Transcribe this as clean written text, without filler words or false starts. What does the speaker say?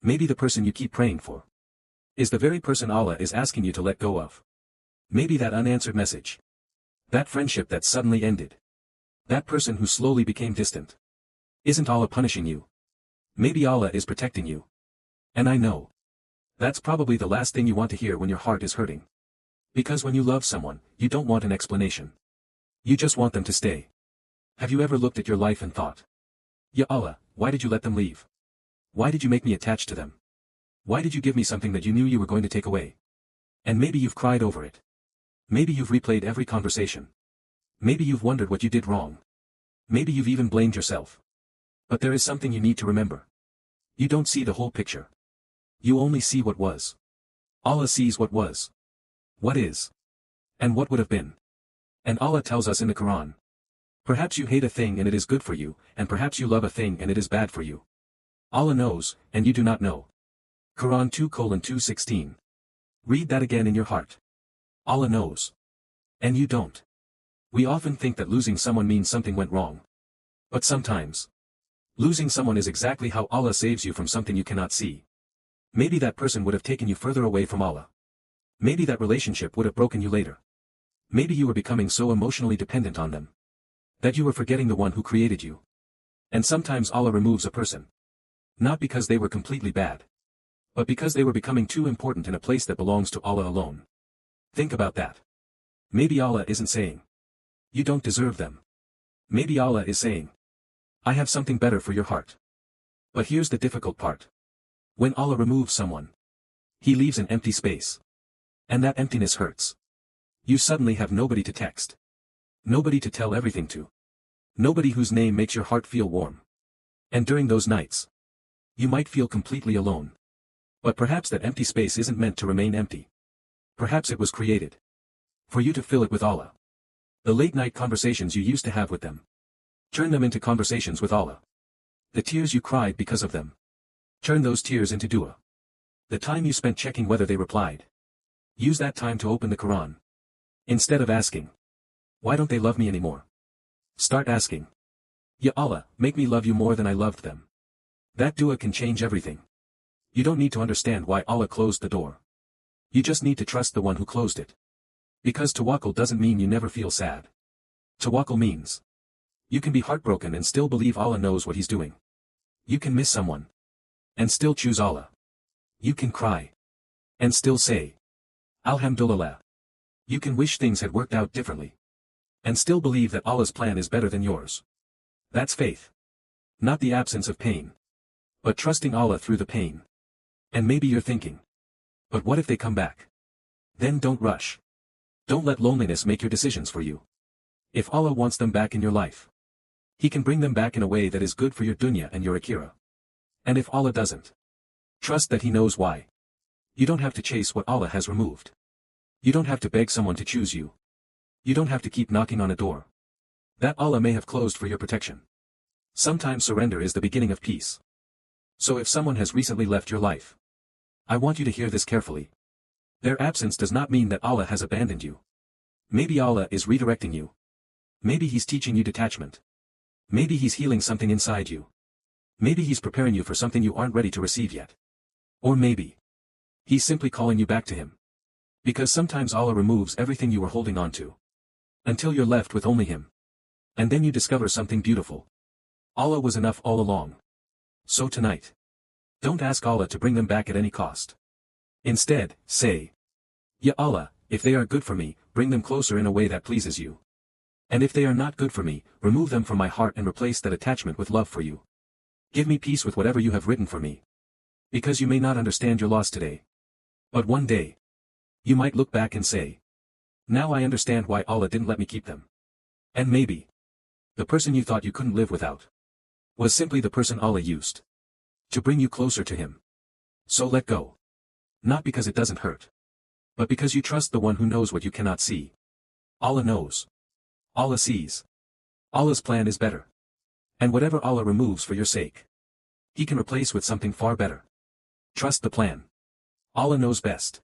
Maybe the person you keep praying for is the very person Allah is asking you to let go of. Maybe that unanswered message. That friendship that suddenly ended. That person who slowly became distant. Isn't Allah punishing you? Maybe Allah is protecting you. And I know. That's probably the last thing you want to hear when your heart is hurting. Because when you love someone, you don't want an explanation. You just want them to stay. Have you ever looked at your life and thought, Ya Allah, why did you let them leave? Why did you make me attached to them? Why did you give me something that you knew you were going to take away? And maybe you've cried over it. Maybe you've replayed every conversation. Maybe you've wondered what you did wrong. Maybe you've even blamed yourself. But there is something you need to remember. You don't see the whole picture. You only see what was. Allah sees what was. What is. And what would have been. And Allah tells us in the Qur'an. Perhaps you hate a thing and it is good for you, and perhaps you love a thing and it is bad for you. Allah knows, and you do not know. Quran 2:2:16. Read that again in your heart. Allah knows. And you don't. We often think that losing someone means something went wrong. But sometimes, losing someone is exactly how Allah saves you from something you cannot see. Maybe that person would have taken you further away from Allah. Maybe that relationship would have broken you later. Maybe you were becoming so emotionally dependent on them that you were forgetting the one who created you. And sometimes Allah removes a person. Not because they were completely bad, but because they were becoming too important in a place that belongs to Allah alone. Think about that. Maybe Allah isn't saying, you don't deserve them. Maybe Allah is saying, I have something better for your heart. But here's the difficult part. When Allah removes someone, He leaves an empty space. And that emptiness hurts. You suddenly have nobody to text. Nobody to tell everything to. Nobody whose name makes your heart feel warm. And during those nights, you might feel completely alone. But perhaps that empty space isn't meant to remain empty. Perhaps it was created for you to fill it with Allah. The late-night conversations you used to have with them. Turn them into conversations with Allah. The tears you cried because of them. Turn those tears into dua. The time you spent checking whether they replied. Use that time to open the Quran. Instead of asking, why don't they love me anymore? Start asking, Ya Allah, make me love you more than I loved them. That dua can change everything. You don't need to understand why Allah closed the door. You just need to trust the one who closed it. Because tawakkul doesn't mean you never feel sad. Tawakkul means you can be heartbroken and still believe Allah knows what He's doing. You can miss someone and still choose Allah. You can cry and still say, Alhamdulillah. You can wish things had worked out differently and still believe that Allah's plan is better than yours. That's faith. Not the absence of pain, but trusting Allah through the pain. And maybe you're thinking, but what if they come back? Then don't rush. Don't let loneliness make your decisions for you. If Allah wants them back in your life, He can bring them back in a way that is good for your dunya and your akhirah. And if Allah doesn't, trust that He knows why. You don't have to chase what Allah has removed. You don't have to beg someone to choose you. You don't have to keep knocking on a door that Allah may have closed for your protection. Sometimes surrender is the beginning of peace. So if someone has recently left your life, I want you to hear this carefully. Their absence does not mean that Allah has abandoned you. Maybe Allah is redirecting you. Maybe He's teaching you detachment. Maybe He's healing something inside you. Maybe He's preparing you for something you aren't ready to receive yet. Or maybe He's simply calling you back to Him. Because sometimes Allah removes everything you were holding on to, until you're left with only Him. And then you discover something beautiful. Allah was enough all along. So tonight, don't ask Allah to bring them back at any cost. Instead, say, Ya Allah, if they are good for me, bring them closer in a way that pleases you. And if they are not good for me, remove them from my heart and replace that attachment with love for you. Give me peace with whatever you have written for me. Because you may not understand your loss today. But one day, you might look back and say, now I understand why Allah didn't let me keep them. And maybe the person you thought you couldn't live without was simply the person Allah used to bring you closer to Him. So let go. Not because it doesn't hurt, but because you trust the one who knows what you cannot see. Allah knows. Allah sees. Allah's plan is better. And whatever Allah removes for your sake, He can replace with something far better. Trust the plan. Allah knows best.